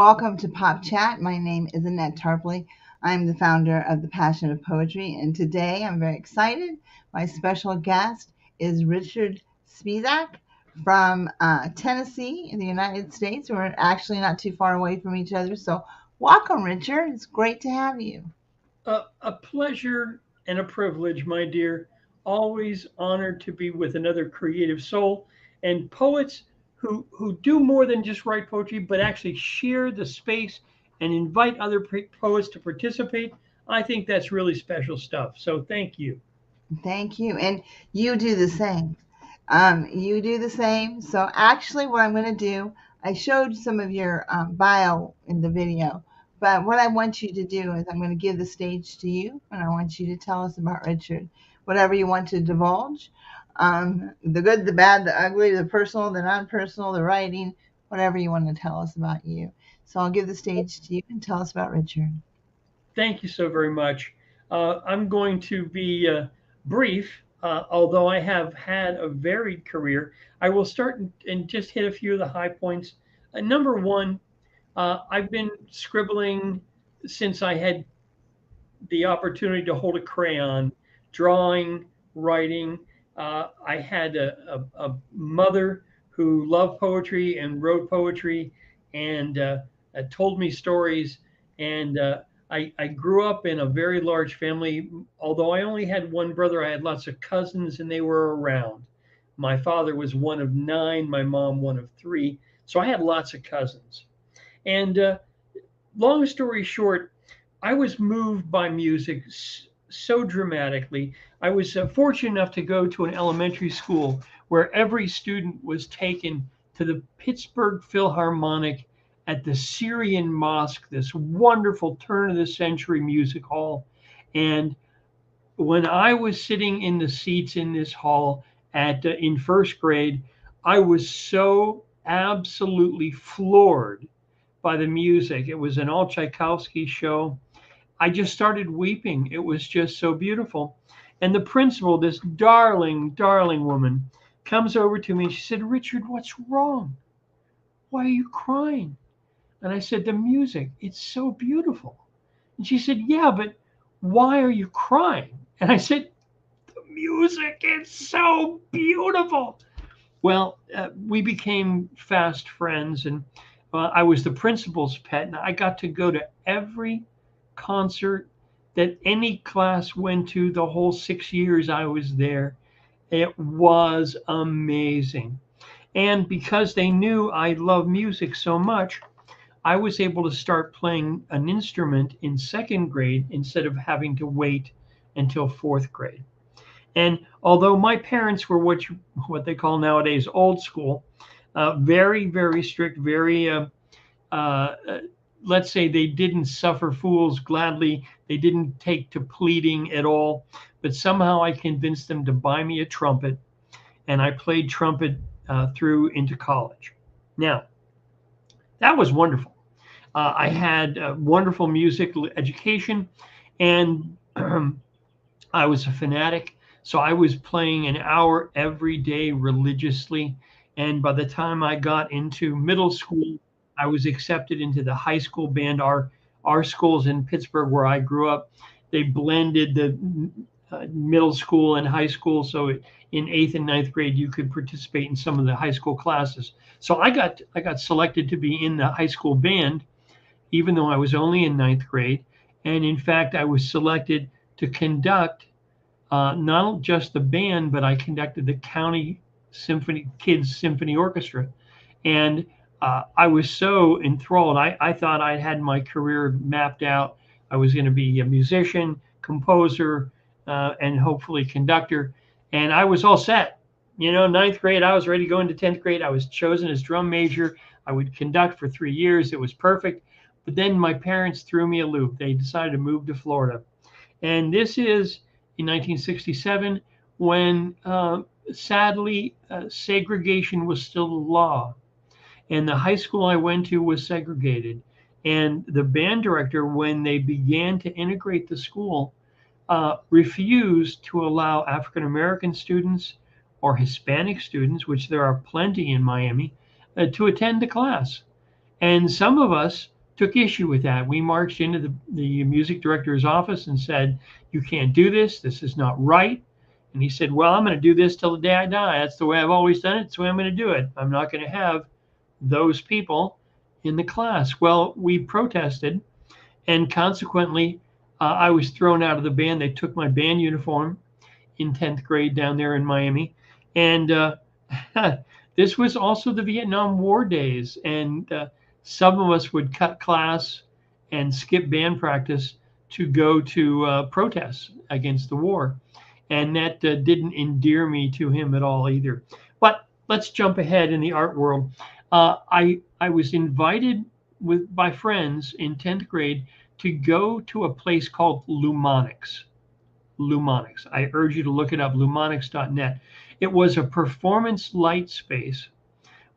welcome to Pop Chat. My name is Annette Tarpley. I'm the founder of The Passion of Poetry, and today I'm very excited. My special guest is Richard Spisak from Tennessee in the United States. We're actually not too far away from each other, so welcome, Richard. It's great to have you. A pleasure and a privilege, my dear. Always honored to be with another creative soul and poets who do more than just write poetry, but actually share the space and invite other poets to participate. I think that's really special stuff. So thank you. Thank you. And you do the same. You do the same. So, actually, what I'm going to do, I showed some of your bio in the video, but what I want you to do is I'm going to give the stage to you, and I want you to tell us about Richard, whatever you want to divulge, the good, the bad, the ugly, the personal, the non personal, the writing, whatever you want to tell us about you. So, I'll give the stage to you and tell us about Richard. Thank you so very much. I'm going to be brief, although I have had a varied career. I will start and just hit a few of the high points. Number one, I've been scribbling since I had the opportunity to hold a crayon, drawing, writing. I had a mother who loved poetry and wrote poetry and told me stories. And I grew up in a very large family. Although I only had one brother, I had lots of cousins and they were around. My father was one of nine, my mom one of three. So I had lots of cousins. And long story short, I was moved by music so dramatically. I was fortunate enough to go to an elementary school where every student was taken to the Pittsburgh Philharmonic at the Syrian Mosque, this wonderful turn of the century music hall. And when I was sitting in the seats in this hall at in first grade, I was so absolutely floored by the music. It was an all Tchaikovsky show. I just started weeping. It was just so beautiful. And the principal, this darling, darling woman, comes over to me and she said, Richard, what's wrong? Why are you crying? And I said, the music, it's so beautiful. And she said, yeah, but why are you crying? And I said, the music is so beautiful. Well, we became fast friends, and I was the principal's pet, and I got to go to every concert that any class went to the whole 6 years I was there. It was amazing. And because they knew I loved music so much, I was able to start playing an instrument in second grade instead of having to wait until fourth grade. And although my parents were what they call nowadays old school, very, very strict, very uh, let's say they didn't suffer fools gladly. They didn't take to pleading at all. But somehow I convinced them to buy me a trumpet, and I played trumpet through into college. Now, that was wonderful. I had a wonderful musical education, and I was a fanatic. So I was playing an hour every day religiously. And by the time I got into middle school, I was accepted into the high school band. Our schools in Pittsburgh, where I grew up, they blended the middle school and high school. So in eighth and ninth grade, you could participate in some of the high school classes. So I got selected to be in the high school band, even though I was only in ninth grade. And in fact, I was selected to conduct not just the band, but I conducted the county symphony kids symphony orchestra, and I was so enthralled. I thought I had my career mapped out. I was going to be a musician, composer, and hopefully conductor, and I was all set. You know, ninth grade, I was ready to go into 10th grade. I was chosen as drum major. I would conduct for 3 years. It was perfect. But then my parents threw me a loop. They decided to move to Florida. And this is in 1967 when sadly segregation was still the law. And the high school I went to was segregated. And the band director, when they began to integrate the school, refused to allow African American students or Hispanic students, which there are plenty in Miami, to attend the class. And some of us took issue with that. We marched into the music director's office and said, "You can't do this. This is not right." And he said, "Well, I'm going to do this till the day I die. That's the way I've always done it. That's the way I'm going to do it. I'm not going to have those people in the class." Well, we protested, and consequently, I was thrown out of the band. They took my band uniform in 10th grade down there in Miami. And this was also the Vietnam War days. And some of us would cut class and skip band practice to go to protests against the war. And that didn't endear me to him at all either. But let's jump ahead in the art world. I was invited by friends in 10th grade to go to a place called Lumonics. Lumonics. I urge you to look it up, lumonics.net. It was a performance light space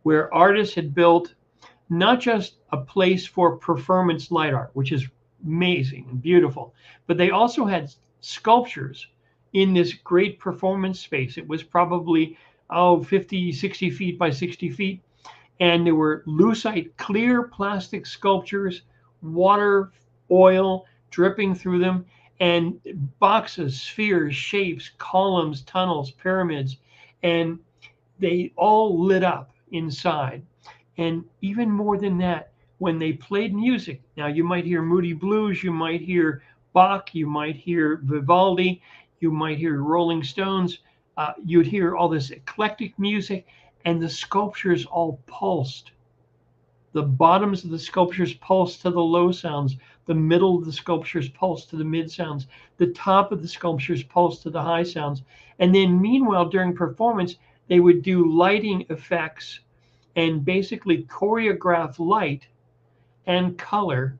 where artists had built not just a place for performance light art, which is amazing and beautiful, but they also had sculptures in this great performance space. It was probably, 50, 60 feet by 60 feet. And there were lucite, clear plastic sculptures, water, oil dripping through them, and boxes, spheres, shapes, columns, tunnels, pyramids, and they all lit up inside. And even more than that, when they played music, now you might hear Moody Blues, you might hear Bach, you might hear Vivaldi, you might hear Rolling Stones, you'd hear all this eclectic music, and the sculptures all pulsed. The bottoms of the sculptures pulsed to the low sounds. The middle of the sculptures pulsed to the mid sounds. The top of the sculptures pulsed to the high sounds. And then meanwhile, during performance, they would do lighting effects and basically choreograph light and color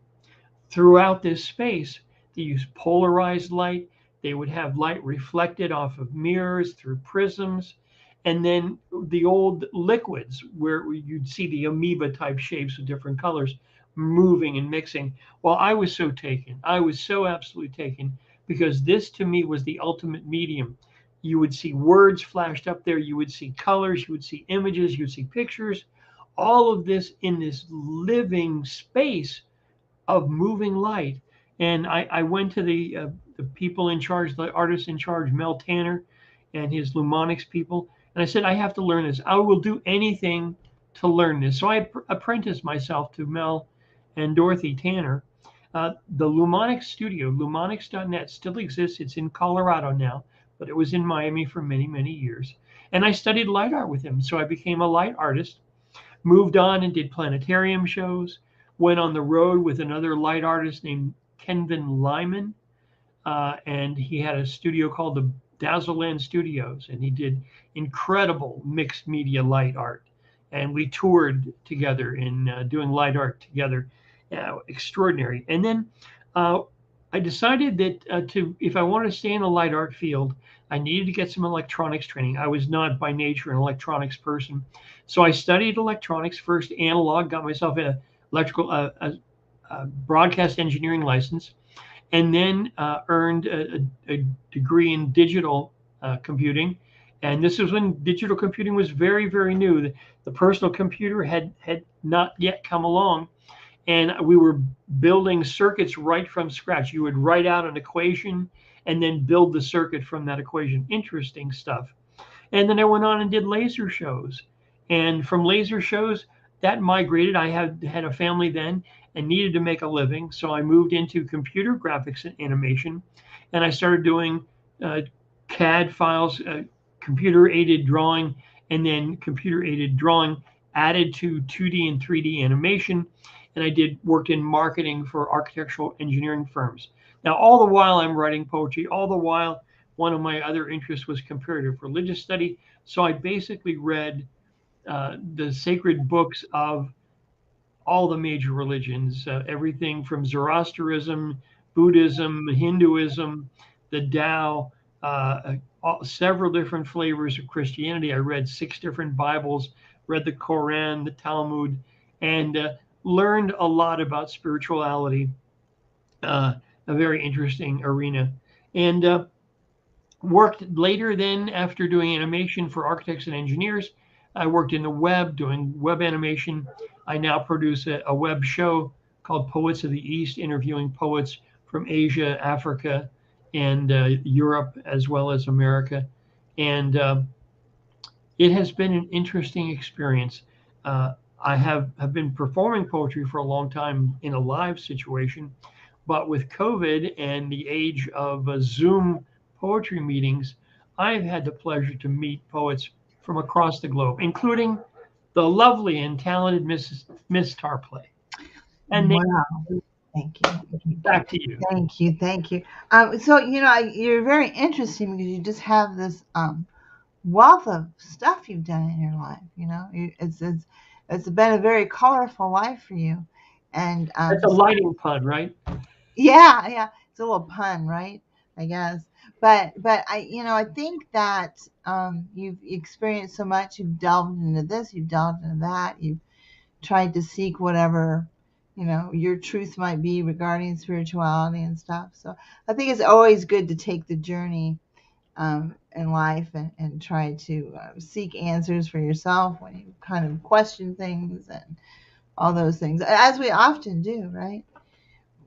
throughout this space. They use polarized light. They would have light reflected off of mirrors through prisms. And then the old liquids where you'd see the amoeba type shapes of different colors moving and mixing. Well, I was so taken. I was so absolutely taken because this to me was the ultimate medium. You would see words flashed up there. You would see colors. You would see images. You would see pictures. All of this in this living space of moving light. And I went to the people in charge, the artists in charge, Mel Tanner and his Lumonics people. And I said, I have to learn this. I will do anything to learn this. So I apprenticed myself to Mel and Dorothy Tanner. The Lumonics studio, lumonics.net, still exists. It's in Colorado now, but it was in Miami for many, many years. And I studied light art with him. So I became a light artist, moved on and did planetarium shows, went on the road with another light artist named Kenvin Lyman. And he had a studio called the Dazzleland Studios, and he did incredible mixed media light art. And we toured together in doing light art together, extraordinary. And then I decided that if I wanted to stay in the light art field, I needed to get some electronics training. I was not by nature an electronics person, so I studied electronics first, analog, got myself an electrical broadcast engineering license, and then earned a degree in digital computing. And this was when digital computing was very, very new. The personal computer had not yet come along, and we were building circuits right from scratch. You would write out an equation and then build the circuit from that equation. Interesting stuff. And then I went on and did laser shows. And from laser shows, that migrated. I had a family then and needed to make a living. So I moved into computer graphics and animation. And I started doing CAD files, computer aided drawing, and then computer aided drawing added to 2D and 3D animation. And I worked in marketing for architectural engineering firms. Now, all the while I'm writing poetry, all the while one of my other interests was comparative religious study. So I basically read the sacred books of all the major religions, everything from Zoroastrianism, Buddhism, Hinduism, the Tao, several different flavors of Christianity. I read 6 different Bibles, read the Koran, the Talmud, and learned a lot about spirituality, a very interesting arena. And worked later then after doing animation for architects and engineers. I worked in the web doing web animation. I now produce a web show called Poets of the East, interviewing poets from Asia, Africa, and Europe, as well as America. And it has been an interesting experience. I have been performing poetry for a long time in a live situation, but with COVID and the age of Zoom poetry meetings, I've had the pleasure to meet poets from across the globe, including the lovely and talented Miss Tarplay. And Wow. Thank you. Thank you. back to you. Thank you. Thank you. So, you're very interesting because you just have this wealth of stuff you've done in your life. It's been a very colorful life for you. And That's a lighting pun, right? yeah, yeah, it's a little pun, right? I guess. But I think that you've experienced so much. You've delved into this. You've delved into that. You've tried to seek whatever your truth might be regarding spirituality and stuff. So I think it's always good to take the journey in life and try to seek answers for yourself when you kind of question things and all those things, as we often do, right?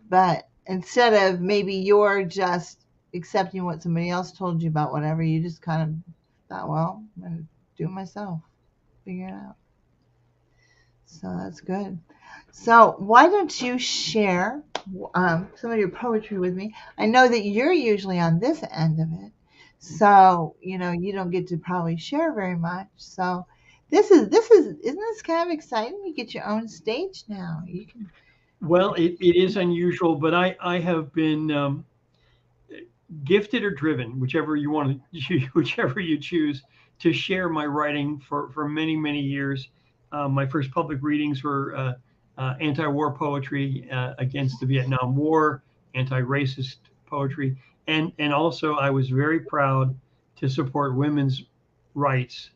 But instead of maybe you're just accepting what somebody else told you about whatever, you just kind of thought, well, I'm going to do it myself, figure it out. So that's good. So why don't you share some of your poetry with me? I know that you're usually on this end of it, so you don't get to probably share very much. So this is isn't this kind of exciting? You get your own stage now. You can. Well, it is unusual, but I have been gifted or driven, whichever you want to, whichever you choose, to share my writing for many many years. My first public readings were anti-war poetry against the Vietnam War, anti-racist poetry, and also I was very proud to support women's rights.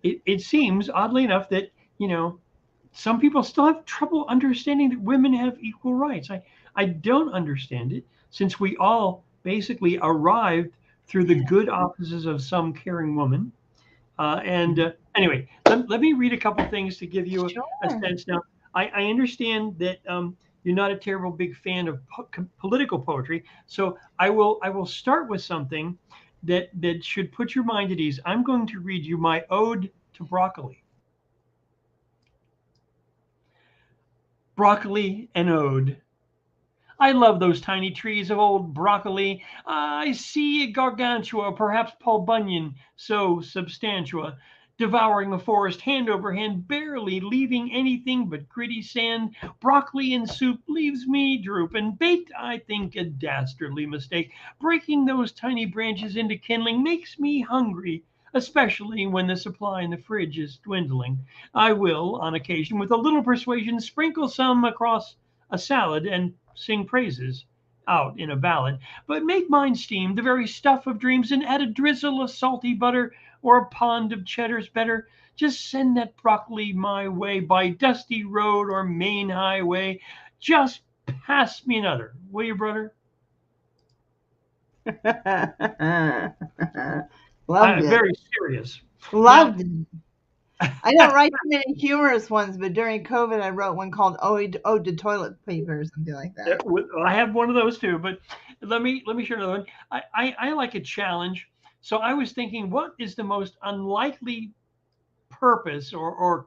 It seems oddly enough that some people still have trouble understanding that women have equal rights. I don't understand it since we all basically arrived through the good offices of some caring woman. And anyway, let me read a couple things to give you a Sure. sense. Now, I understand that you're not a terrible big fan of political poetry, so I will start with something that should put your mind at ease. I'm going to read you my ode to broccoli. Broccoli and ode. I love those tiny trees of old broccoli. I see Gargantua, perhaps Paul Bunyan, so substantia, devouring the forest hand over hand, barely leaving anything but gritty sand. Broccoli in soup leaves me droop, and baked, I think, a dastardly mistake. Breaking those tiny branches into kindling makes me hungry, especially when the supply in the fridge is dwindling. I will, on occasion, with a little persuasion, sprinkle some across a salad and sing praises out in a ballad, but make mine steam the very stuff of dreams and add a drizzle of salty butter or a pond of cheddar's better. Just send that broccoli my way by dusty road or main highway. Just pass me another, will you, brother? Loved I'm it. very serious. Now, Loved it. I don't write too many humorous ones, but during COVID, I wrote one called "Ode to Toilet Paper" or something like that. I have one of those too, but let me share another one. I like a challenge, so I was thinking, what is the most unlikely purpose or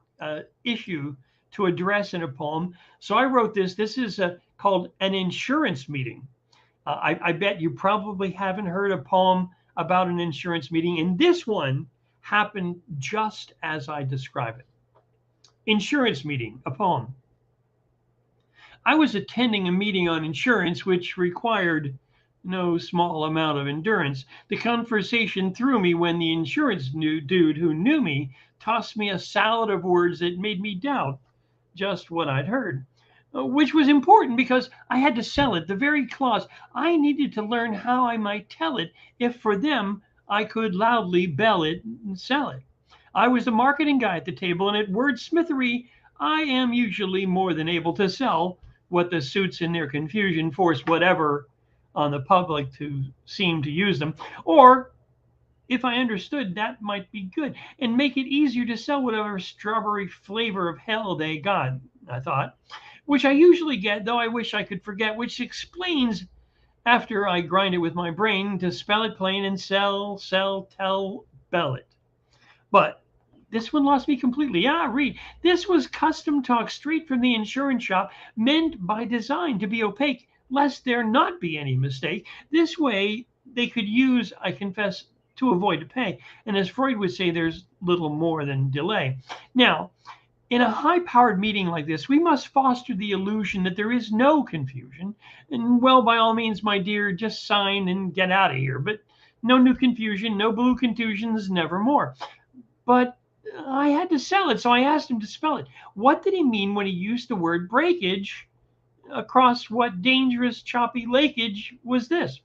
issue to address in a poem? So I wrote this. This is called an insurance meeting. I bet you probably haven't heard a poem about an insurance meeting, and this one happened just as I describe it. Insurance meeting, a poem. I was attending a meeting on insurance, which required no small amount of endurance. The conversation threw me when the insurance dude who knew me tossed me a salad of words that made me doubt just what I'd heard, which was important because I had to sell it. The very clause I needed to learn how I might tell it if for them I could loudly bell it and sell it. I was the marketing guy at the table, and at wordsmithery, I am usually more than able to sell what the suits in their confusion force whatever on the public to seem to use them. Or if I understood, that might be good and make it easier to sell whatever strawberry flavor of hell they got, I thought. which I usually get, though I wish I could forget, which explains after I grind it with my brain to spell it plain and tell, bell it. But this one lost me completely. Ah, read. This was custom talk straight from the insurance shop, meant by design to be opaque, lest there not be any mistake. This way they could use, I confess, to avoid to pay. And as Freud would say, there's little more than delay. Now, in a high powered meeting like this, we must foster the illusion that there is no confusion. And, well, by all means, my dear, just sign and get out of here. But no new confusion, no blue contusions, nevermore. But I had to sell it, so I asked him to spell it. What did he mean when he used the word breakage? Across what dangerous, choppy lakeage was this?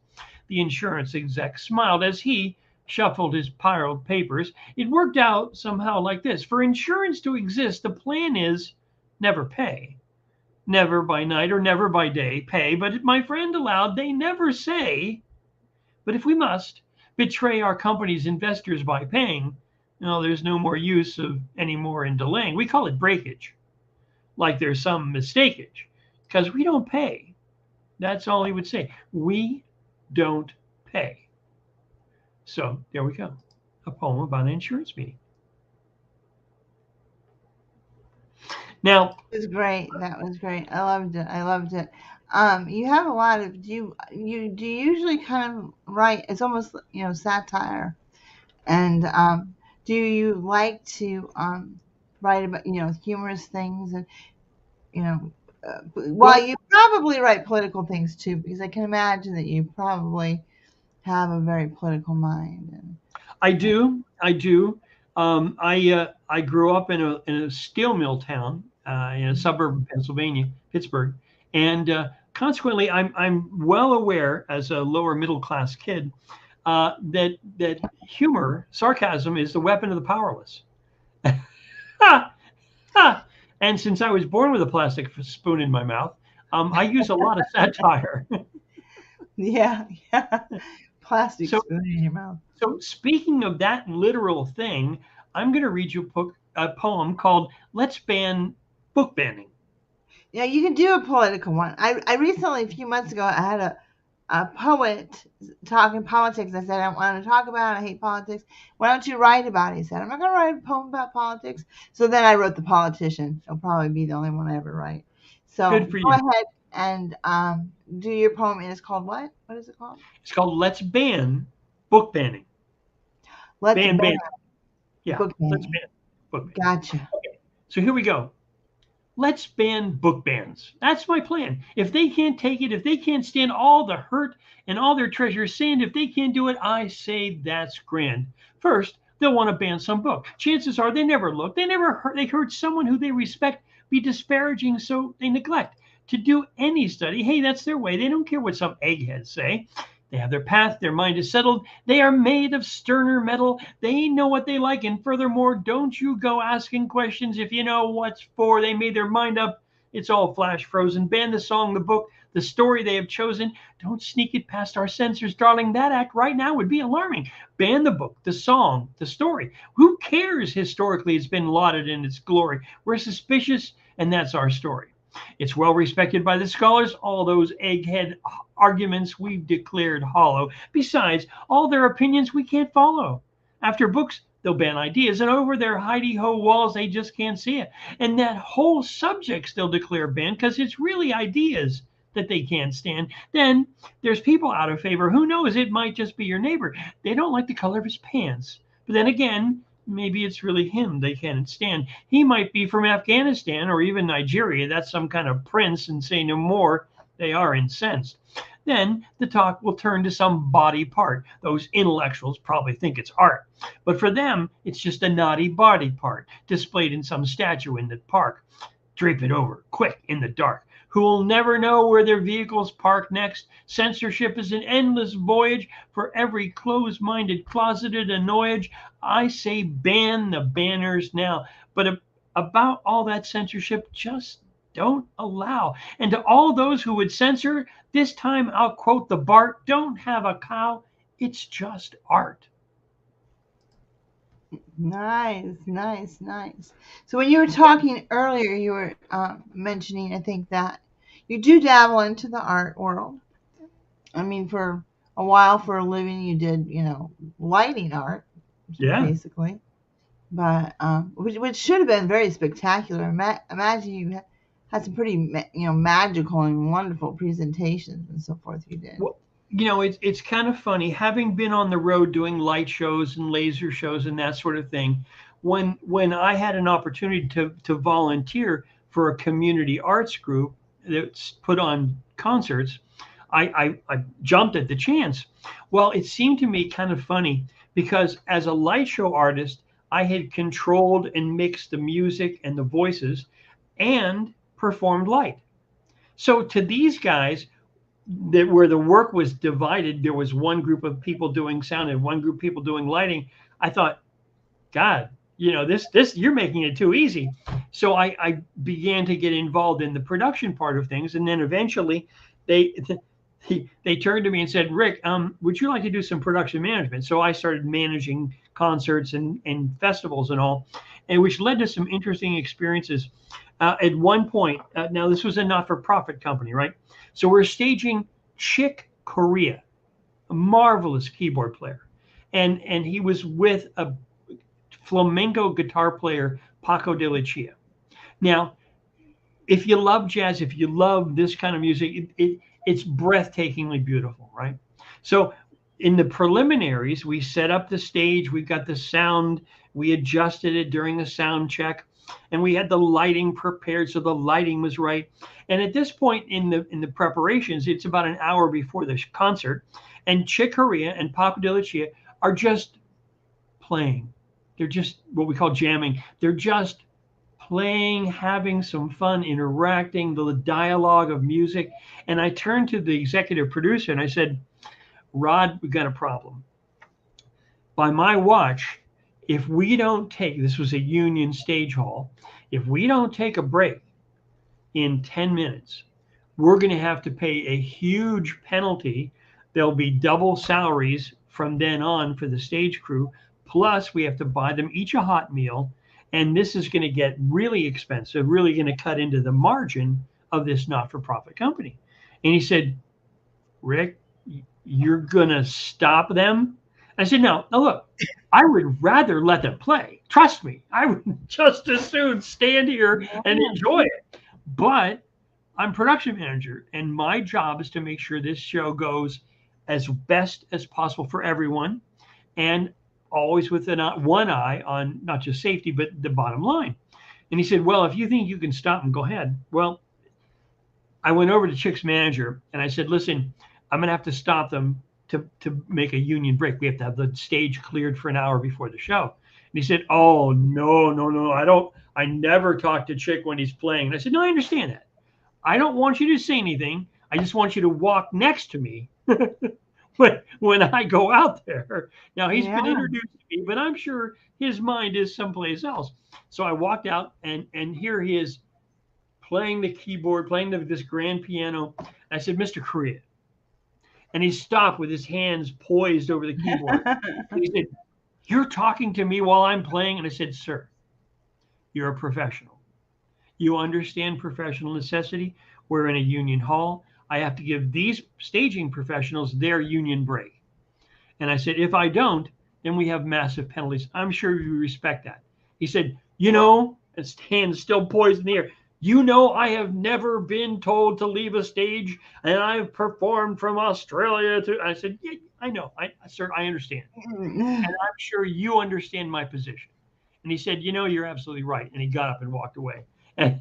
The insurance exec smiled as he shuffled his piled papers. It worked out somehow like this: for insurance to exist, the plan is never pay. Never by night or never by day pay, but my friend aloud, they never say. But if we must betray our company's investors by paying, no, there's no more use of any more in delaying. We call it breakage, like there's some mistakeage, because we don't pay. That's all he would say. We don't pay. So there we go. A poem about an insurance meeting. Now, It was great. That was great. I loved it. I loved it. You have a lot of do you usually kind of write? It's almost satire. And do you like to write about humorous things and you know? Well, well, you probably write political things too, because I can imagine that you probably have a very political mind. I do. I do. I grew up in a steel mill town in a suburb of Pennsylvania, Pittsburgh, and consequently, I'm well aware as a lower middle class kid that humor, sarcasm, is the weapon of the powerless. Ha! Ha! And since I was born with a plastic spoon in my mouth, I use a lot of satire. Yeah, yeah. Plastic So, spoon in your mouth. so speaking of that literal thing, I'm going to read you a poem called "Let's Ban Book Banning." Yeah, you can do a political one. I recently, a few months ago, I had a poet talking politics. I said, I don't want to talk about it. I hate politics. Why don't you write about it? He said, I'm not going to write a poem about politics. So then I wrote The Politician. It'll probably be the only one I ever write. So Good for go you. ahead and do your poem. And it's called what? What is it called? It's called "Let's Ban Book Banning." Let's Ban, Ban ban. Yeah, Book let's Banning. ban book banning. Gotcha. Okay, so here we go. Let's ban book bans. That's my plan. If they can't take it, if they can't stand all the hurt and all their treasures sand, if they can't do it, I say that's grand. First, they'll want to ban some book. Chances are they never look. They heard someone who they respect be disparaging, so they neglect to do any study. Hey, that's their way. They don't care what some eggheads say. They have their path, their mind is settled. They are made of sterner metal. They know what they like. And furthermore, don't you go asking questions if you know what's for. They made their mind up. It's all flash frozen. Ban the song, the book, the story they have chosen. Don't sneak it past our censors, darling. That act right now would be alarming. Ban the book, the song, the story. Who cares? Historically, it's been lauded in its glory. We're suspicious, and that's our story. It's well respected by the scholars. All those egghead arguments we've declared hollow. Besides, all their opinions we can't follow. After books, they'll ban ideas, and over their hidey-ho walls, they just can't see it. And that whole subjects they'll declare banned because it's really ideas that they can't stand. Then there's people out of favor. Who knows? It might just be your neighbor. They don't like the color of his pants. But then again, maybe it's really him they can't stand. He might be from Afghanistan or even Nigeria. That's some kind of prince, and say no more. They are incensed. Then the talk will turn to some body part. Those intellectuals probably think it's art. But for them, it's just a naughty body part displayed in some statue in the park. Drape it over, quick, in the dark. Who will never know where their vehicles park next. Censorship is an endless voyage for every closed-minded, closeted annoyage. I say ban the banners now. But about all that censorship, just don't allow. And to all those who would censor, this time I'll quote the Bart, don't have a cow, it's just art. Nice, nice, nice. So when you were talking earlier, you were mentioning, I think, that you do dabble into the art world. I mean, for a while, for a living, you did, lighting art, Yeah. basically. But which should have been very spectacular. Imagine you had some pretty, magical and wonderful presentations and so forth. You did. Well, it's kind of funny having been on the road doing light shows and laser shows and that sort of thing. When I had an opportunity to volunteer for a community arts group that's put on concerts, I jumped at the chance. Well, it seemed to me kind of funny because as a light show artist, I had controlled and mixed the music and the voices and performed light. So to these guys, that where the work was divided, there was one group of people doing sound and one group of people doing lighting. I thought, God, this you're making it too easy. So I began to get involved in the production part of things, and then eventually they they turned to me and said, Rick, would you like to do some production management? So I started managing concerts and festivals and all, and which led to some interesting experiences. At one point, now this was a not-for-profit company, right? So we're staging Chick Corea, a marvelous keyboard player, and he was with a flamenco guitar player, Paco de Lucia. Now, if you love jazz, if you love this kind of music, it's breathtakingly beautiful, right? So in the preliminaries, we set up the stage, we got the sound, we adjusted it during the sound check, and we had the lighting prepared so the lighting was right. And at this point in the preparations, it's about an hour before the concert, and Chick Corea and Paco de Lucia are just playing. They're just what we call jamming. They're just playing, having some fun, interacting, the dialogue of music. And I turned to the executive producer and I said, Rod, we've got a problem. By my watch, if we don't take, this was a union stage hall, if we don't take a break in 10 minutes, we're going to have to pay a huge penalty. There'll be double salaries from then on for the stage crew. Plus, we have to buy them each a hot meal. And this is going to get really expensive, really going to cut into the margin of this not for profit company. And he said, Rick, you're going to stop them? I said, no, no, look, I would rather let them play. Trust me, I would just as soon stand here Yeah. and enjoy it. But I'm production manager, and my job is to make sure this show goes as best as possible for everyone, and always with one eye on not just safety but the bottom line. And he said, "Well, if you think you can stop them, go ahead." Well, I went over to Chick's manager and I said, "Listen, I'm going to have to stop them to make a union break. We have to have the stage cleared for an hour before the show." And he said, "Oh no, no, no! I don't. I never talk to Chick when he's playing." And I said, "No, I understand that. I don't want you to say anything. I just want you to walk next to me when I go out there." Now he's been Yeah. introduced to me, but I'm sure his mind is someplace else. So I walked out, and here he is playing the keyboard, playing this grand piano. I said, "Mr. Korea," and he stopped with his hands poised over the keyboard. And he said, "You're talking to me while I'm playing?" And I said, "Sir, you're a professional. You understand professional necessity. We're in a union hall. I have to give these staging professionals their union break." And I said, "If I don't, then we have massive penalties. I'm sure you respect that." He said, his hands still poised in the air. I have never been told to leave a stage, and I've performed from Australia to. I said, "Yeah, I know. Sir, I understand. And I'm sure you understand my position." And he said, "You're absolutely right." And he got up and walked away. And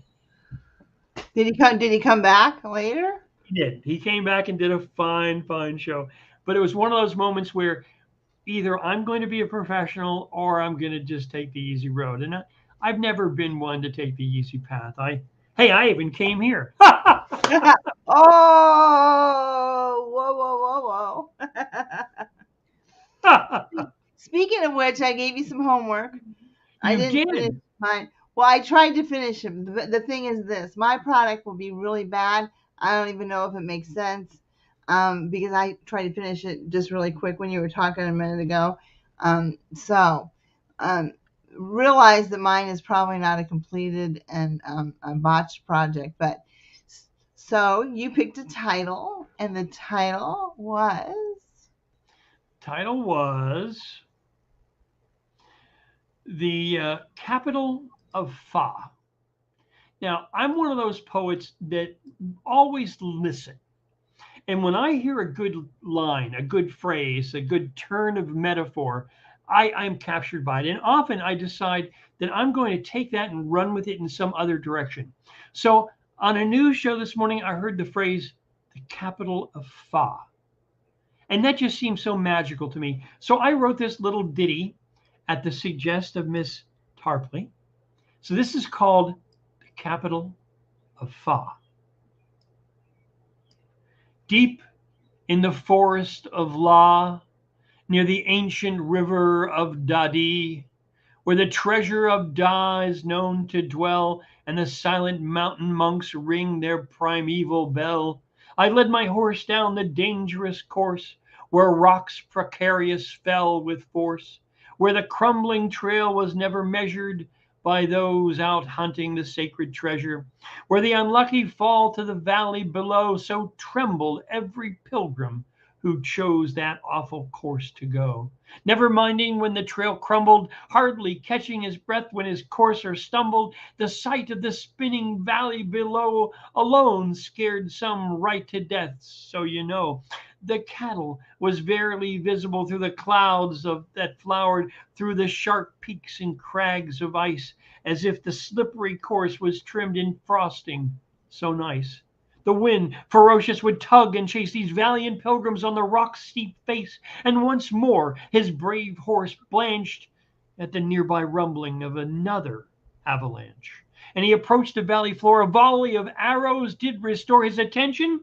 Did he come back later? he did. He came back and did a fine, fine show. But it was one of those moments where either I'm going to be a professional or I'm going to just take the easy road. And I've never been one to take the easy path. I even came here. Oh, whoa, whoa, whoa, whoa. Speaking of which, I gave you some homework. I You didn't finish did. mine. Well, I tried to finish them. The thing is this: my product will be really bad. I don't even know if it makes sense, because I tried to finish it just really quick when you were talking a minute ago. So um, realize that mine is probably not a completed and a botched project. But so you picked a title, and the title was. Title was The Capital of Fa. Now, I'm one of those poets that always listen. And when I hear a good line, a good phrase, a good turn of metaphor, I'm captured by it. And often I decide that I'm going to take that and run with it in some other direction. So on a news show this morning, I heard the phrase, the capital of Fa. And that just seemed so magical to me. So I wrote this little ditty at the suggest of Miss Tarpley. So this is called the capital of Fa. Deep in the forest of La, near the ancient river of Dadi, where the treasure of Da is known to dwell, and the silent mountain monks ring their primeval bell. I led my horse down the dangerous course, where rocks precarious fell with force, where the crumbling trail was never measured by those out hunting the sacred treasure, where the unlucky fall to the valley below, so trembled every pilgrim who chose that awful course to go. Never minding when the trail crumbled, hardly catching his breath when his courser stumbled, the sight of the spinning valley below alone scared some right to death, so you know. The cattle was verily visible through the clouds that flowered through the sharp peaks and crags of ice, as if the slippery course was trimmed in frosting, so nice. The wind, ferocious, would tug and chase these valiant pilgrims on the rock's steep face, and once more his brave horse blanched at the nearby rumbling of another avalanche. And he approached the valley floor. A volley of arrows did restore his attention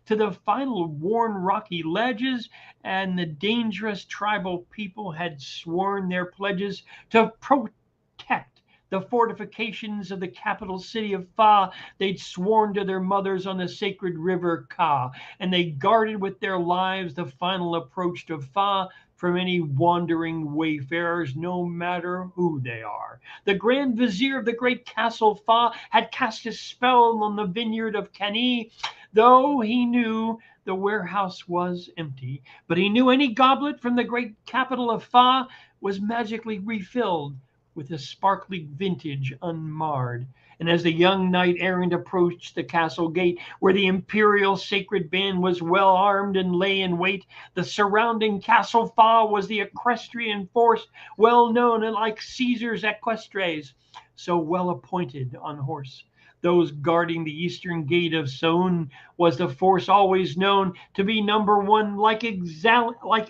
to the final worn rocky ledges, and the dangerous tribal people had sworn their pledges to protect the fortifications of the capital city of Fa. They'd sworn to their mothers on the sacred river Ka, and they guarded with their lives the final approach to Fa from any wandering wayfarers, no matter who they are. The grand vizier of the great castle Fa had cast his spell on the vineyard of Cani, though he knew the warehouse was empty. But he knew any goblet from the great capital of Fa was magically refilled with a sparkling vintage unmarred. And as the young knight errant approached the castle gate, where the imperial sacred band was well armed and lay in wait, the surrounding castle Fa was the equestrian force, well known and like Caesar's equestres, so well appointed on horse. Those guarding the eastern gate of Saun was the force always known to be number one. Like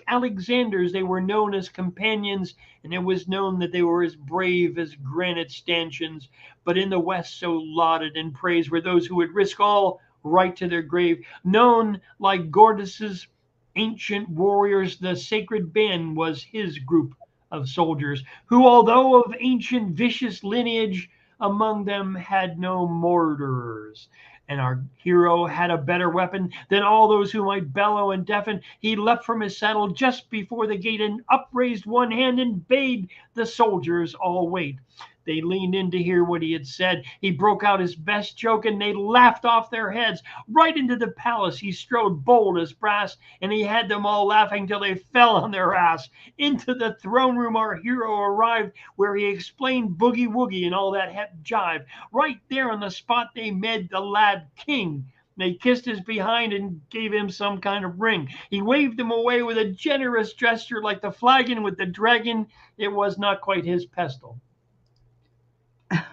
Alexander's, they were known as companions, and it was known that they were as brave as granite stanchions. But in the West, so lauded and praised were those who would risk all right to their grave. Known like Gordus's ancient warriors, the sacred band was his group of soldiers, who, although of ancient vicious lineage, among them had no murderers. And our hero had a better weapon than all those who might bellow and deafen. He leapt from his saddle just before the gate and upraised one hand and bade the soldiers all wait. They leaned in to hear what he had said. He broke out his best joke, and they laughed off their heads. Right into the palace he strode, bold as brass, and he had them all laughing till they fell on their ass. Into the throne room our hero arrived, where he explained boogie woogie and all that hep jive. Right there on the spot they made the lad king. They kissed his behind and gave him some kind of ring. He waved them away with a generous gesture, like the flagon with the dragon. It was not quite his pestle.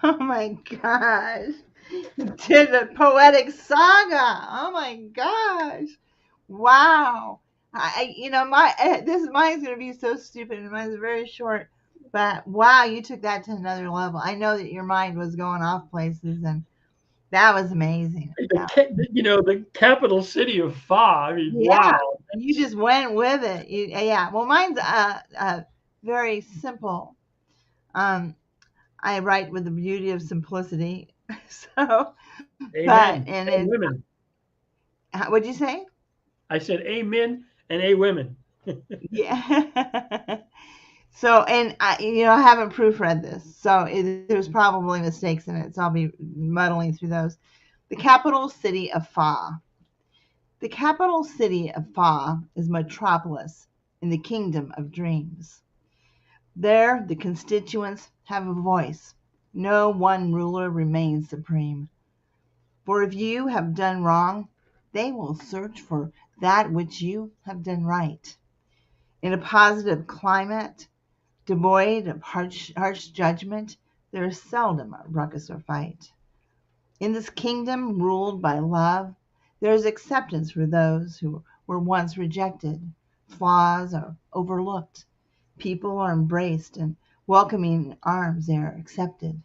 Oh my gosh. Did a poetic saga. Oh my gosh. Wow. Mine's gonna be so stupid, and mine's very short. But wow, you took that to another level. I know that your mind was going off places, and that was amazing. The capital city of Fa. I mean, Yeah, wow. you just went with it. Yeah. Well, mine's very simple. Um, I write with the beauty of simplicity. So, but Amen. and A it. women. What'd you say? I said amen and a women. Yeah. So, and I haven't proofread this, so there's probably mistakes in it. So I'll be muddling through those. The capital city of Fa. The capital city of Fa is metropolis in the kingdom of dreams. There, the constituents have a voice. No one ruler remains supreme. For if you have done wrong, they will search for that which you have done right. In a positive climate, devoid of harsh judgment, there is seldom a ruckus or fight. In this kingdom ruled by love, there is acceptance for those who were once rejected. Flaws are overlooked. People are embraced and welcoming arms they are accepted.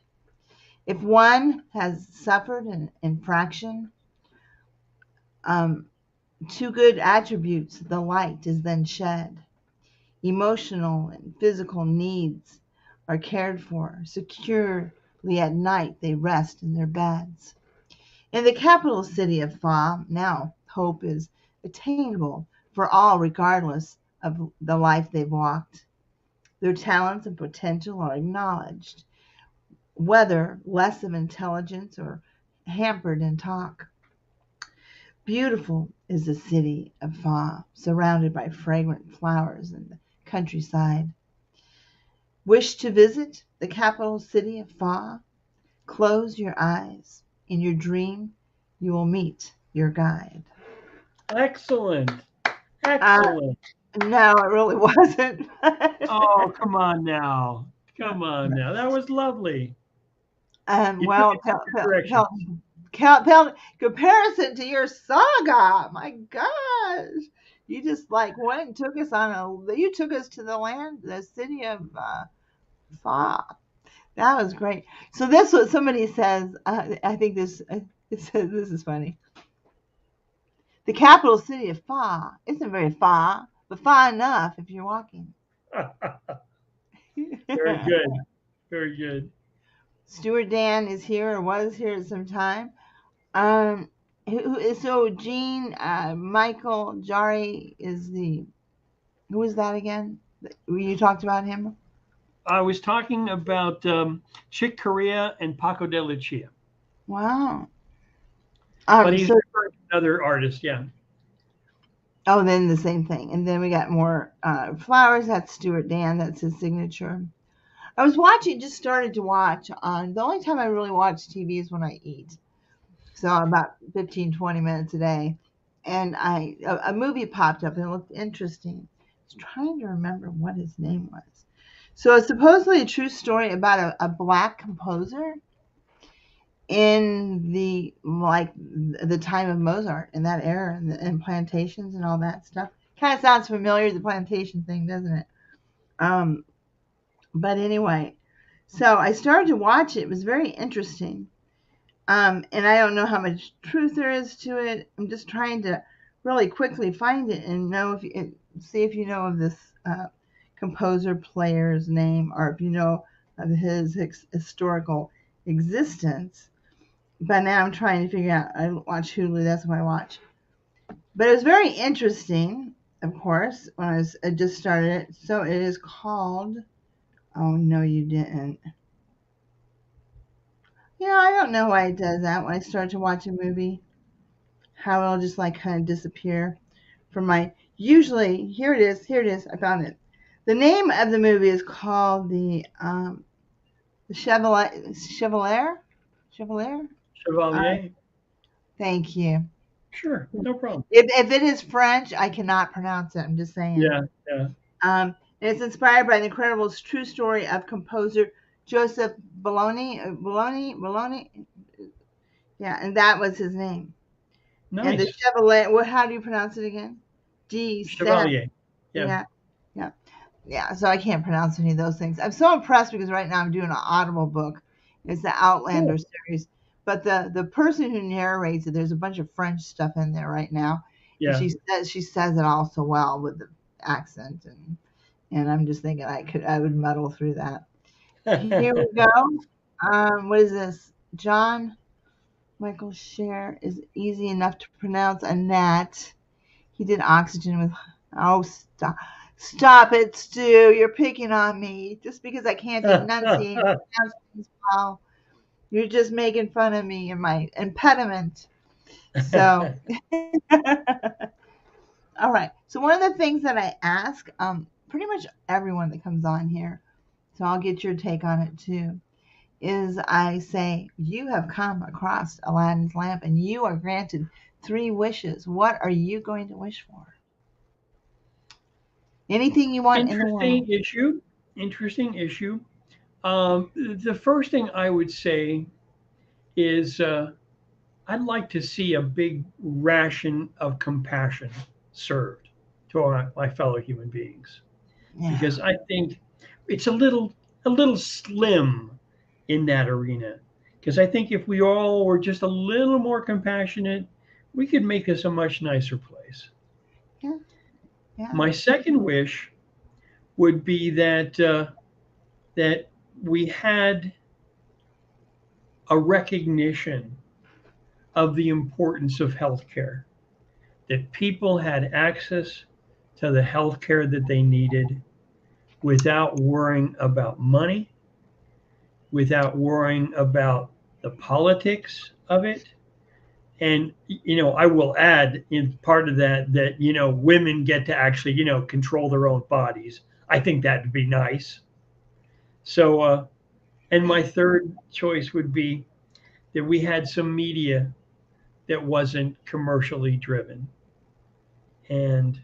If one has suffered an infraction, um, two good attributes, the light is then shed. Emotional and physical needs are cared for. Securely at night they rest in their beds. In the capital city of Fa, now hope is attainable for all regardless of the life they've walked. Their talents and potential are acknowledged, whether less of intelligence or hampered in talk. Beautiful is the city of Fa, surrounded by fragrant flowers and the countryside. Wish to visit the capital city of Fa? Close your eyes. In your dream, you will meet your guide. Excellent. Uh, Excellent. no, it really wasn't. Oh, come on now. Come on now. That was lovely. You took Well, it some good directions. comparison to your saga, my gosh, you just like went and took us you took us to the city of Fa. That was great. So this was somebody says. I think this. It says this is funny. The capital city of Fa isn't very far, but far enough if you're walking. Very good. Very good. Stuart Dan is here or was here at some time. Um, so Gene Michael Jari is the who is that again? You talked about him. I was talking about Chick Corea and Paco de Lucia, Wow. but he's So referring to another artist. Yeah. oh, then the same thing, and then we got more flowers. That's Stuart Dan. That's his signature. I was watching, just started to watch on the only time I really watch TV is when I eat. So about 15, 20 minutes a day. And a movie popped up and it looked interesting. I was trying to remember what his name was. So it's supposedly a true story about a black composer in the time of Mozart in that era and plantations and all that stuff. Kind of sounds familiar, the plantation thing, doesn't it? Um, but anyway, so I started to watch it. It was very interesting. And I don't know how much truth there is to it. I'm just trying to really quickly find it and see if you know of this composer player's name or if you know of his historical existence. But now I'm trying to figure out. I watch Hulu. That's what I watch. But it was very interesting, of course, when I just started it. So it is called. Oh no, you didn't. I don't know why it does that when I start to watch a movie. How it'll just like kind of disappear from my. Usually, here it is. Here it is. I found it. The name of the movie is called the Chevalier. Uh, Chevalier. thank you. Sure. No problem. If it is French, I cannot pronounce it. I'm just saying. Yeah. Yeah. And it's inspired by the incredible true story of composer Joseph Bologna. Bologna. Yeah, and that was his name. And the Nice. Chevrolet, what? How do you pronounce it again? G seven. Chevalier. Yeah. Yeah, yeah, yeah. So I can't pronounce any of those things. I'm so impressed because right now I'm doing an Audible book. It's the Outlander Cool. series, but the person who narrates it, there's a bunch of French stuff in there right now, and Yeah. she says it all so well with the accent, and I'm just thinking I would muddle through that. Here we go. What is this? John Michael Scher is easy enough to pronounce. Annette. He did Oxygen with. Oh, stop. Stop it, Stu. You're picking on me just because I can't enunciate and pronounce things well. You're just making fun of me and my impediment. So, all right. So one of the things that I ask, pretty much everyone that comes on here, so I'll get your take on it too, is I say, you have come across Aladdin's lamp and you are granted 3 wishes. What are you going to wish for? Anything you want in the world. Interesting issue. Interesting issue. The first thing I would say is I'd like to see a big ration of compassion served to my fellow human beings Yeah. because I think it's a little slim in that arena. Because I think if we all were just a little more compassionate, we could make this a much nicer place. Yeah. Yeah. My second wish would be that we had a recognition of the importance of healthcare, that people had access to the healthcare that they needed without worrying about money, without worrying about the politics of it. And I will add in part of that women get to actually control their own bodies. I think that'd be nice. So and my third choice would be that we had some media that wasn't commercially driven, and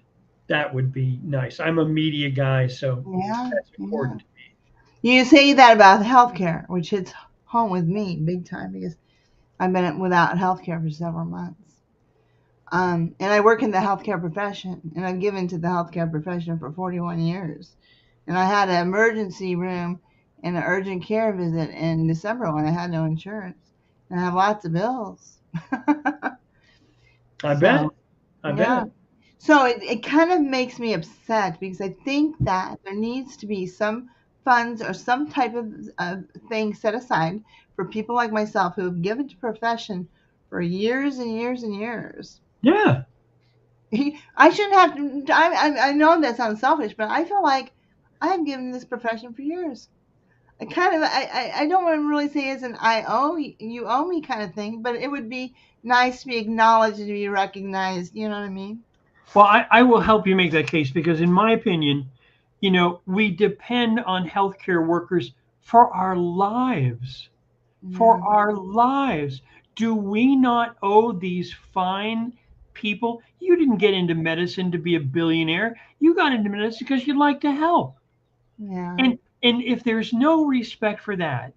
that would be nice. I'm a media guy, so Yeah. that's Yeah. important to me. You say that about healthcare, which hits home with me big time because I've been without healthcare for several months. And I work in the healthcare profession, and I've given to the healthcare profession for 41 years. And I had an emergency room and an urgent care visit in December when I had no insurance. And I have lots of bills. I So, bet. I yeah. bet. So it kind of makes me upset because I think that there needs to be some funds or some type of thing set aside for people like myself who have given to profession for years and years and years. Yeah. I shouldn't have to. I know that sounds selfish, but I feel like I have given this profession for years. I kind of I don't want to really say it's an I owe you owe me kind of thing, but it would be nice to be acknowledged and to be recognized. You know what I mean? Well, I will help you make that case because, in my opinion, we depend on healthcare workers for our lives. For Yeah, our lives. Do we not owe these fine people? You didn't get into medicine to be a billionaire. You got into medicine because you like to help. yeah, And if there's no respect for that,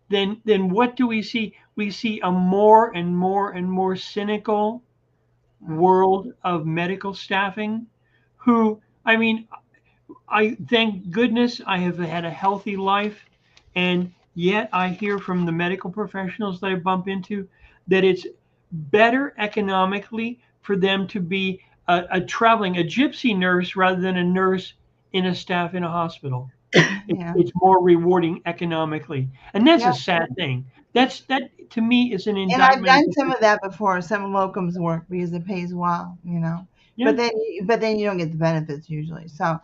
then what do we see? We see a more and more and more cynical right. world of medical staffing who, I mean, I thank goodness I have had a healthy life, and yet I hear from the medical professionals that I bump into that it's better economically for them to be a gypsy nurse rather than a nurse in a staff in a hospital. Yeah, It's more rewarding economically, and that's a yeah. sad thing. That to me is an And I've indictment of done the some of system. that before, some locums work because it pays well. Yeah, But then you don't get the benefits usually. So,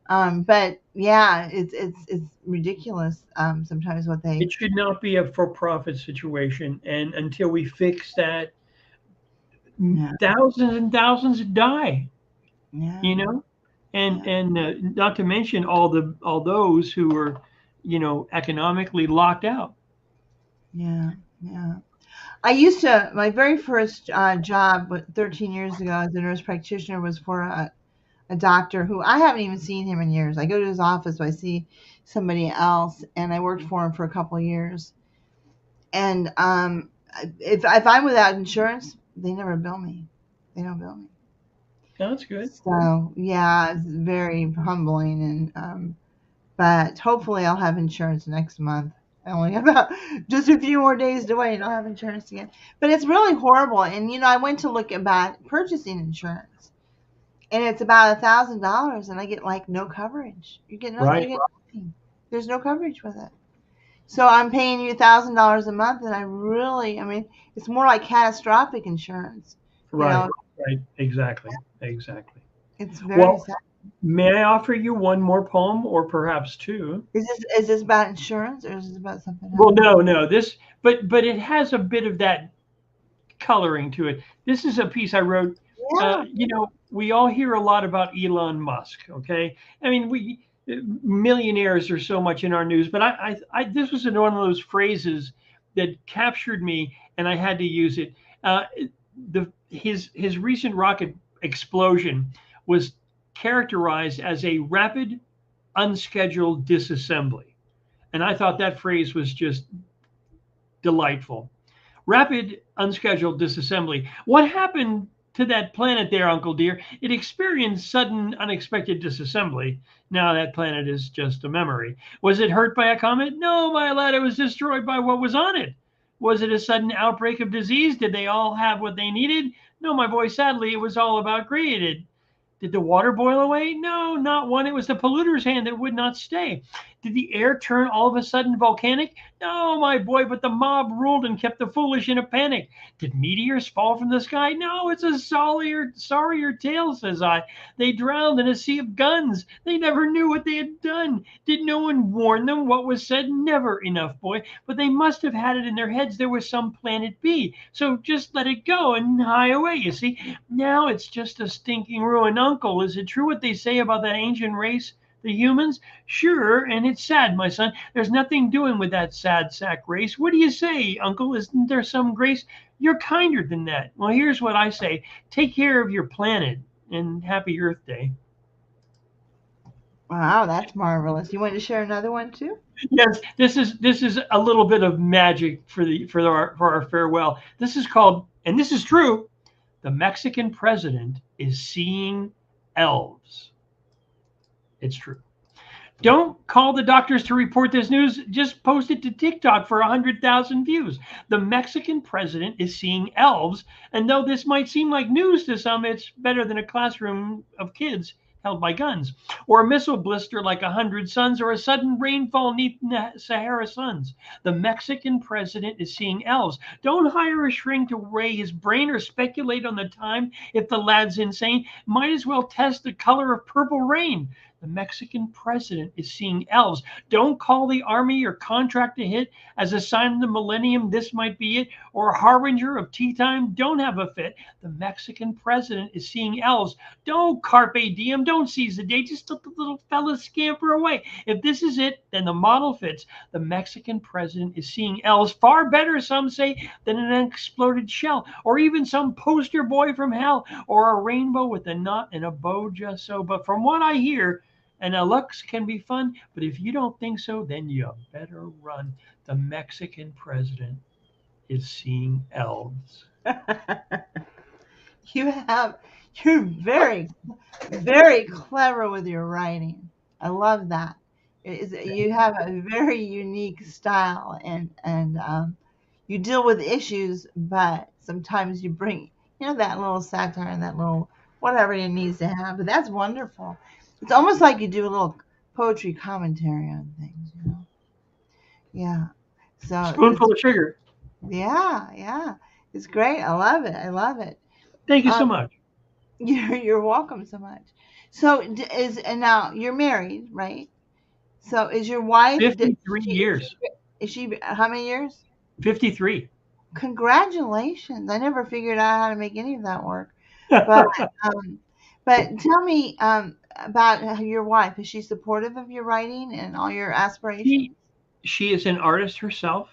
but yeah, it's ridiculous. Sometimes what they, it should not be a for-profit situation, and until we fix that, yeah, thousands and thousands die. yeah, You know, and yeah, not to mention all those who are economically locked out. yeah, yeah. I used to, my very first job 13 years ago as a nurse practitioner was for a doctor who I haven't even seen him in years. I go to his office, but I see somebody else, and I worked for him for a couple of years. And if I'm without insurance, they never bill me. They don't bill me. That's good. So yeah, it's very humbling, and but hopefully I'll have insurance next month. I only have about just a few more days to wait. I'll have insurance again. But it's really horrible. And I went to look about purchasing insurance, and it's about $1,000, and I get like no coverage. You get nothing. You Right, get nothing. There's no coverage with it. So I'm paying you $1,000 a month, and I mean, it's more like catastrophic insurance. You know, right, right. Exactly, exactly. it's very Well, sad. May I offer you one more poem, or perhaps two? Is this about insurance or is this about something Well, else? no, no. But it has a bit of that coloring to it. This is a piece I wrote. Yeah. We all hear a lot about Elon Musk. Okay, I mean, we millionaires are so much in our news, but this was one of those phrases that captured me, and I had to use it. Uh, his recent rocket explosion was characterized as a rapid, unscheduled disassembly, and I thought that phrase was just delightful. Rapid, unscheduled disassembly. What happened to that planet there, Uncle Dear? It experienced sudden, unexpected disassembly. Now that planet is just a memory. Was it hurt by a comet? No, my lad, it was destroyed by what was on it. Was it a sudden outbreak of disease? Did they all have what they needed? No, my boy, sadly, it was all about greed. Did the water boil away? No, not one. It was the polluter's hand that would not stay. Did the air turn all of a sudden volcanic? No, my boy, but the mob ruled and kept the foolish in a panic. Did meteors fall from the sky? No, it's a sorrier tale, says I. They drowned in a sea of guns. They never knew what they had done. Did no one warn them what was said? Never enough, boy. But they must have had it in their heads there was some planet B. So just let it go and hie away, you see. Now it's just a stinking ruin. Uncle, is it true what they say about that ancient race, the humans? Sure, and it's sad, my son. There's nothing doing with that sad sack race. What do you say, Uncle? Isn't there some grace? You're kinder than that. Well, here's what I say. Take care of your planet, and happy Earth Day. Wow, that's marvelous. You want to share another one too? Yes, this is a little bit of magic for our farewell. This is called, and this is true. The Mexican president is seeing elves. It's true. Don't call the doctors to report this news. Just post it to TikTok for 100,000 views. The Mexican president is seeing elves. And though this might seem like news to some, it's better than a classroom of kids held by guns, or a missile blister like 100 suns, or a sudden rainfall neath the Sahara suns. The Mexican president is seeing elves. Don't hire a shrink to weigh his brain or speculate on the time if the lad's insane. Might as well test the color of purple rain. The Mexican president is seeing elves. Don't call the army or contract a hit as a sign of the millennium. This might be it, or a harbinger of tea time. Don't have a fit. The Mexican president is seeing elves. Don't carpe diem. Don't seize the day. Just let the little fella scamper away. If this is it, then the model fits. The Mexican president is seeing elves. Far better, some say, than an exploded shell, or even some poster boy from hell, or a rainbow with a knot and a bow just so. But from what I hear, and a lux can be fun, but if you don't think so, then you better run. The Mexican president is seeing elves. you have you're very clever with your writing. I love that. You have a very unique style, and you deal with issues, but sometimes you bring that little satire and that little whatever it needs to have. But that's wonderful. It's almost like you do a little poetry commentary on things. Yeah. So it's Spoonful of sugar. yeah. It's great. I love it. I love it. Thank you so Um, much. you're welcome so much. So is and now you're married, right? So is your wife? 53 She years. is she how many years? 53. Congratulations! I never figured out how to make any of that work. But um, but tell me about your wife. Is she supportive of your writing and all your she, aspirations? she is an artist herself.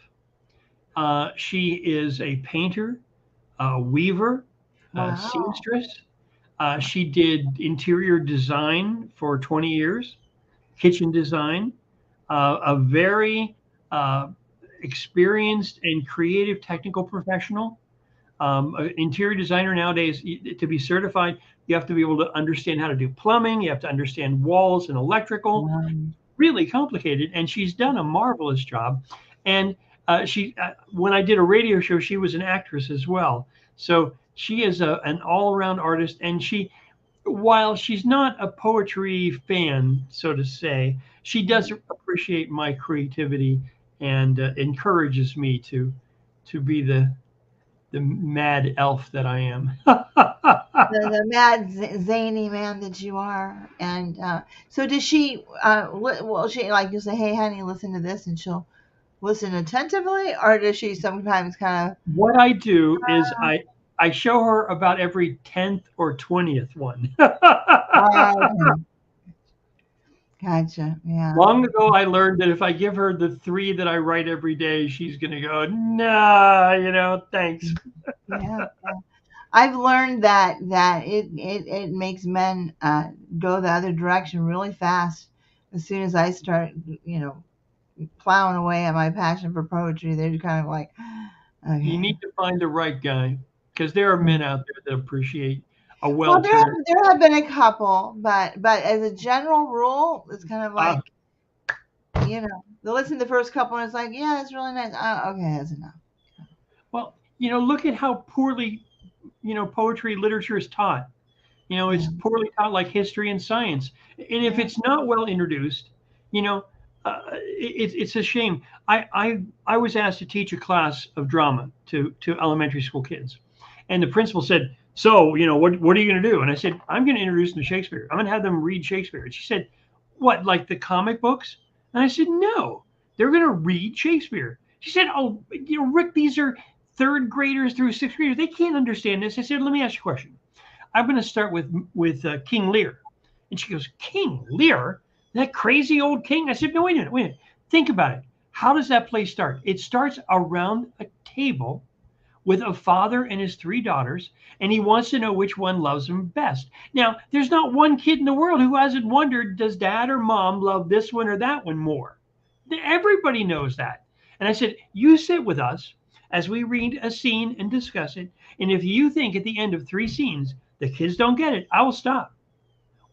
She is a painter, a weaver, a Wow. seamstress. She did interior design for 20 years, kitchen design, a very uh, experienced and creative technical professional. An interior designer nowadays, to be certified, you have to be able to understand how to do plumbing, you have to understand walls and electrical, Um, really complicated. And she's done a marvelous job. And when I did a radio show, she was an actress as well. So she is an all around artist. And while she's not a poetry fan, so to say, she does appreciate my creativity and encourages me to be the mad elf that I am. The mad zany man that you are. And so does she? Will she like you say, "Hey, honey, listen to this," and she'll listen attentively, or does she sometimes kind of? What I do is I show her about every 10th or 20th one. Okay, gotcha. Yeah, Long ago, I learned that if I give her the 3 that I write every day, she's going to go, nah, thanks. yeah. I've learned that it makes men go the other direction really fast. As soon as I start, you know, plowing away at my passion for poetry, they're kind of like, You okay. need to find the right guy because there are men out there that appreciate a Well, well-turned. there have been a couple, but as a general rule, it's kind of Uh, like, you know, they listen to the first couple and it's like, yeah, it's really nice. Okay, that's enough. well, look at how poorly, poetry literature is taught. Yeah. It's poorly taught like history and science. And if Yeah. it's not well introduced, you know, it's a shame. I was asked to teach a class of drama to elementary school kids, and the principal said, "So, what are you going to do?" And I said, "I'm going to introduce them to Shakespeare. I'm going to have them read Shakespeare." And she said, "What, like the comic books?" And I said, "No, they're going to read Shakespeare." She said, "Oh, Rick, these are third graders through sixth graders. They can't understand this." I said, "Let me ask you a question. I'm going to start with King Lear." And she goes, "King Lear? That crazy old king?" I said, "No, wait a minute. Think about it. How does that play start? It starts around a table with a father and his 3 daughters, and he wants to know which one loves him best. Now, there's not one kid in the world who hasn't wondered, does dad or mom love this one or that one more? Everybody knows that." And I said, "You sit with us as we read a scene and discuss it. And if you think at the end of 3 scenes the kids don't get it, I will stop."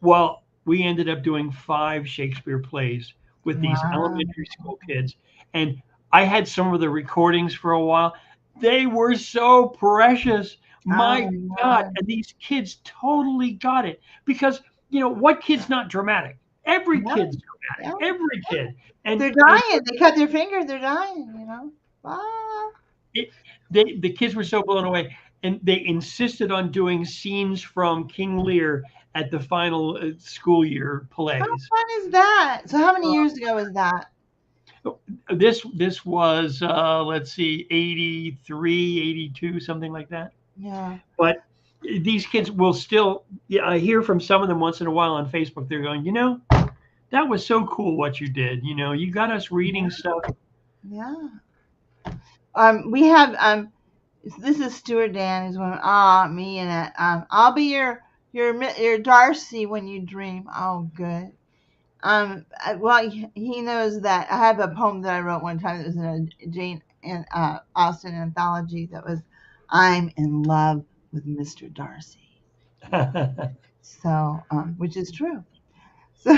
Well, we ended up doing 5 Shakespeare plays with these Wow. elementary school kids. And I had some of the recordings for a while. They were so precious. Oh, My God. no. And these kids totally got it because, what kid's not dramatic? Every Yeah. kid's Yeah. dramatic. Every kid. They're And dying. They cut their fingers. They're dying. You know. Ah. it, the kids were so blown away. And they insisted on doing scenes from King Lear at the final school year How plays. fun is that? So, how many years ago was that? This was let's see, 83, 82, something like that. Yeah. But these kids will still, yeah, I hear from some of them once in a while on Facebook. They're going, that was so cool what you did. You got us reading stuff. Yeah. We have this is Stuart Dan. He's going, me and it. I'll be your Darcy when you dream. Oh, good. Well, he knows that I have a poem that I wrote one time that was in a Jane and Austen anthology that was, "I'm in love with Mr. Darcy." So, which is true. So,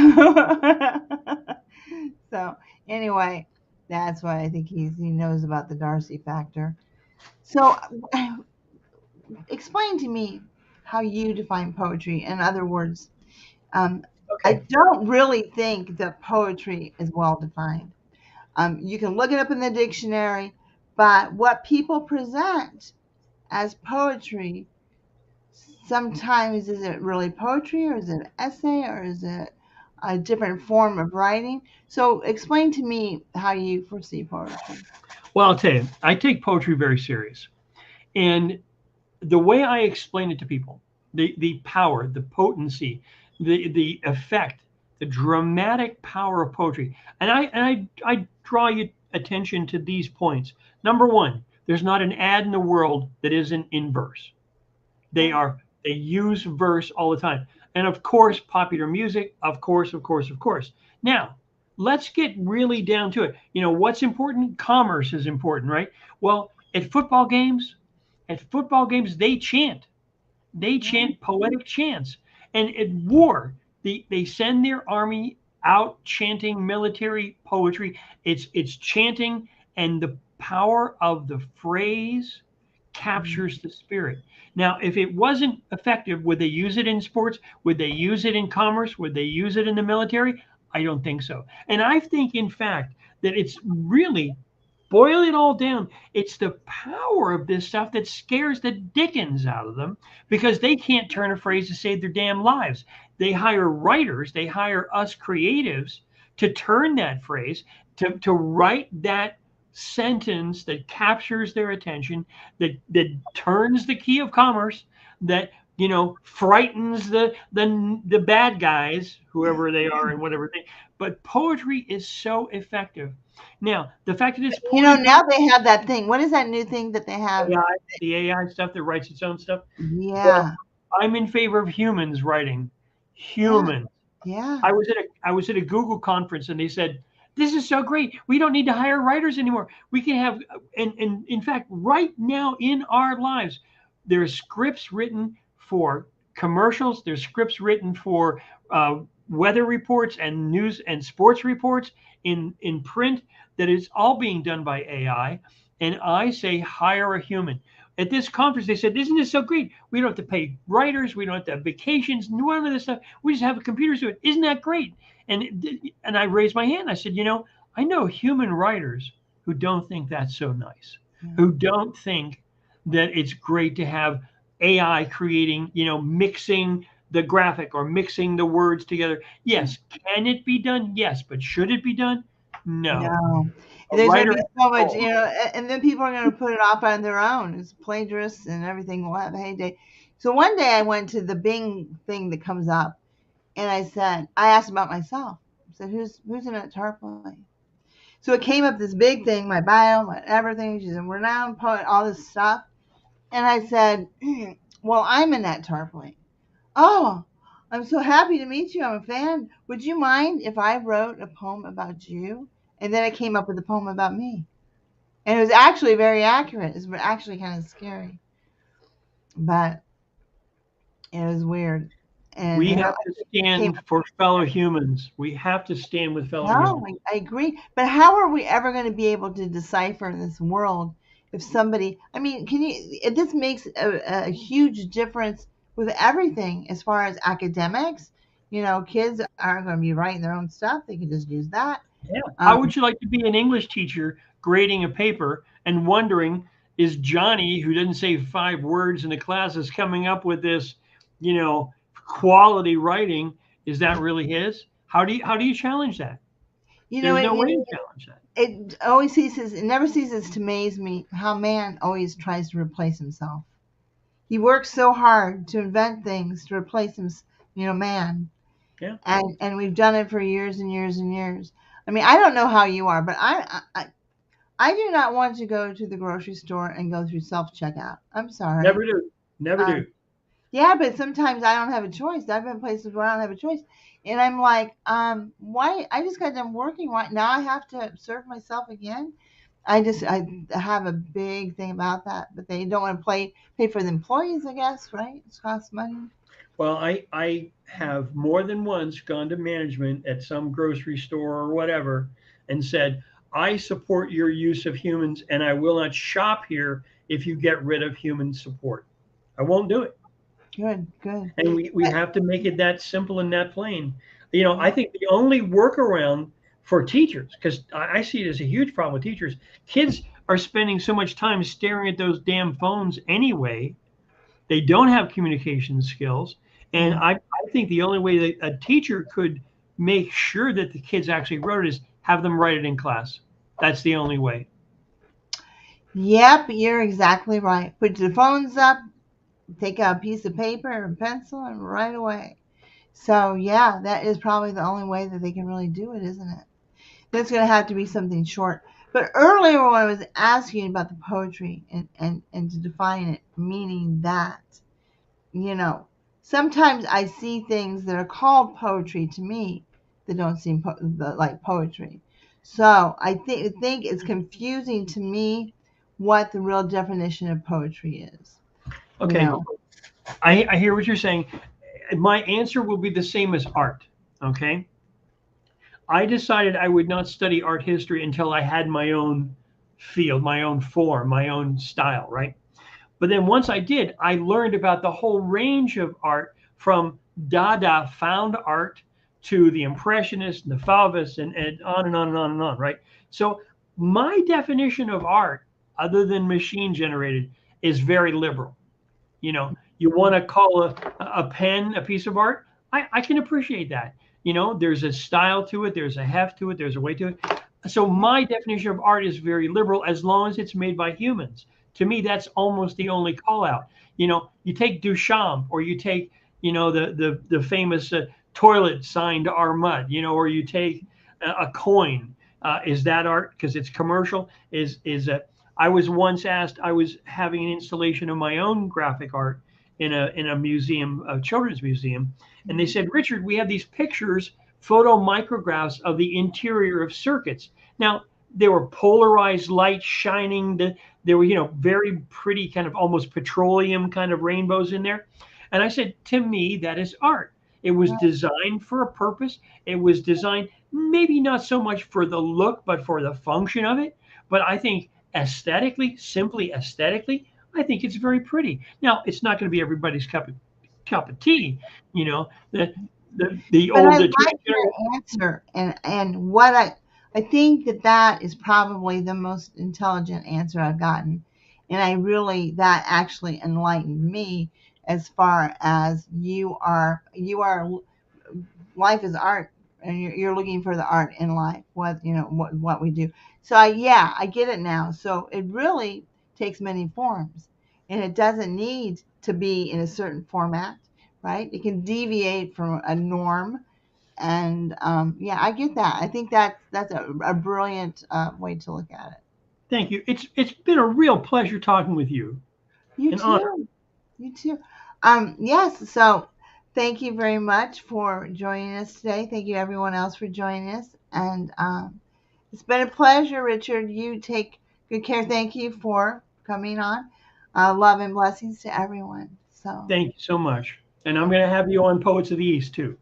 so anyway, that's why I think he knows about the Darcy factor. So, explain to me how you define poetry. In other words, um, I Okay. don't really think that poetry is well defined. You can look it up in the dictionary, but what people present as poetry, sometimes is it really poetry or is it an essay or is it a different form of writing? So explain to me how you foresee poetry. Well, I'll tell you, I take poetry very serious. And the way I explain it to people, the power, the potency, the effect, the dramatic power of poetry, and I draw your attention to these points. Number one, there's not an ad in the world that isn't in verse. They use verse all the time, and of course, popular music, of course, of course, of course. Now, let's get really down to it. What's important? Commerce is important, right? Well, at football games, they Yeah. chant poetic chants. And at war, they send their army out chanting military poetry. It's chanting, and the power of the phrase captures the spirit. Now, if it wasn't effective, would they use it in sports? Would they use it in commerce? Would they use it in the military? I don't think so. And I think, in fact, that it's really Boil it all down. It's the power of this stuff that scares the dickens out of them because they can't turn a phrase to save their damn lives. They hire writers, they hire us creatives to turn that phrase, to write that sentence that captures their attention, that turns the key of commerce, that frightens the bad guys, whoever they are and whatever they. But poetry is so effective. Now, the fact that it's poorly Now done, they have that thing. What is that new thing that they have? AI, the AI stuff that writes its own stuff. Well, Yeah, I'm in favor of humans writing. yeah, Humans. yeah. I was at a Google conference and they said, "This is so great. We don't need to hire writers anymore. We can have." And in fact, right now in our lives, there's scripts written for commercials. There's scripts written for weather reports and news and sports reports in print. That is all being done by AI. And I say hire a human. At this conference, they said, "Isn't this so great? We don't have to pay writers. We don't have to have vacations. None of this stuff. We just have computers do it. Isn't that great?" And I raised my hand. I said, I know human writers who don't think that's so nice, who don't think that it's great to have AI creating, mixing the graphic or mixing the words together. Yes, can it be done? Yes, but should it be done? No. No, A there's going to writer be has so much, control. and then people are going to put it off on their own. It's plagiarists and everything will have a heyday. So one day I went to the Bing thing that comes up, and I asked about myself. I said, who's Annette Tarpley? So it came up this big thing, my bio, my everything. She's a renowned poet, all this stuff. And I said, well, I'm Annette Tarpley. Oh, I'm so happy to meet you. I'm a fan. Would you mind if I wrote a poem about you? And then I came up with a poem about me. And it was actually very accurate. It was actually kind of scary, but it was weird. And We it have to came. stand for fellow humans. We have to stand with fellow No, humans. I agree. But how are we ever going to be able to decipher in this world if somebody? I mean, can you? This makes a huge difference with everything as far as academics. Kids aren't going to be writing their own stuff. They can just use that. Yeah. How Um, would you like to be an English teacher grading a paper and wondering, is Johnny, who didn't say 5 words in the class, is coming up with this, you know, quality writing? Is that really his? How do you challenge that? you know, There's it, no way it to challenge that. it always ceases. It never ceases to amaze me how man always tries to replace himself. He works so hard to invent things to replace him, man. Yeah. And we've done it for years and years and years. I mean, I don't know how you are, but I do not want to go to the grocery store and go through self checkout. I'm sorry. Never do. Never Um, do. yeah, but sometimes I don't have a choice. I've been places where I don't have a choice, and I'm like, why? I just got done working. Why now I have to serve myself again? I have a big thing about that, but they don't want to pay for the employees. I guess right? It costs money. Well, I have more than once gone to management at some grocery store or whatever and said, I support your use of humans and I will not shop here if you get rid of human support. I won't do it. Good, good. And we But, have to make it that simple and that plain. yeah. I think the only workaround for teachers, because I see it as a huge problem with teachers, kids are spending so much time staring at those damn phones anyway. They don't have communication skills. And Yeah. I think the only way that a teacher could make sure that the kids actually wrote it is have them write it in class. That's the only way. Yep, you're exactly right. Put your phones up, take out a piece of paper and pencil, and write away. So yeah, that is probably the only way that they can really do it, isn't it? That's going to have to be something short. But earlier when I was asking about the poetry and to define it, meaning that, you know, sometimes I see things that are called poetry to me that don't seem like poetry. So I think it's confusing to me what the real definition of poetry is. You Okay, know, I hear what you're saying. My answer will be the same as art. Okay. I decided I would not study art history until I had my own field, my own form, my own style, right? But then once I did, I learned about the whole range of art from Dada found art to the Impressionists and the Fauvists and on and on and on and on, right? So My definition of art, other than machine generated, is very liberal. You want to call a pen a piece of art. I can appreciate that. There's a style to it, there's a heft to it, there's a way to it. So my definition of art is very liberal as long as it's made by humans. To me, that's almost the only call out. You take Duchamp, or you take, the famous toilet signed Armut, or you take a coin. Is that art because it's commercial? I was once asked, I was having an installation of my own graphic art in a museum, a children's museum, and they said, Richard, we have these pictures, photo micrographs of the interior of circuits. Now, there were polarized light shining. There were, very pretty kind of almost petroleum kind of rainbows in there. And I said, to me, that is art. It was designed for a purpose. It was designed maybe not so much for the look, but for the function of it. But I think aesthetically, simply aesthetically, I think it's very pretty. Now, it's not going to be everybody's cup of tea. You know, the But I old the like your answer, and what I think that is probably the most intelligent answer I've gotten, and I really that actually enlightened me as far as you are life is art, and you're looking for the art in life, what what we do. So yeah, I get it now. So it really takes many forms, and it doesn't need to be in a certain format, right? It can deviate from a norm, and yeah, I get that. I think that's a brilliant way to look at it. Thank you. It's been a real pleasure talking with you. You An honor. too. You too. Yes. So thank you very much for joining us today. Thank you everyone else for joining us, and it's been a pleasure, Richard. You take good care. Thank you for coming on. Love and blessings to everyone. So Thank you so much. And I'm going to have you on Poets of the East too.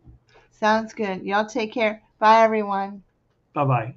sounds good. Y'all take care. Bye, everyone. Bye bye.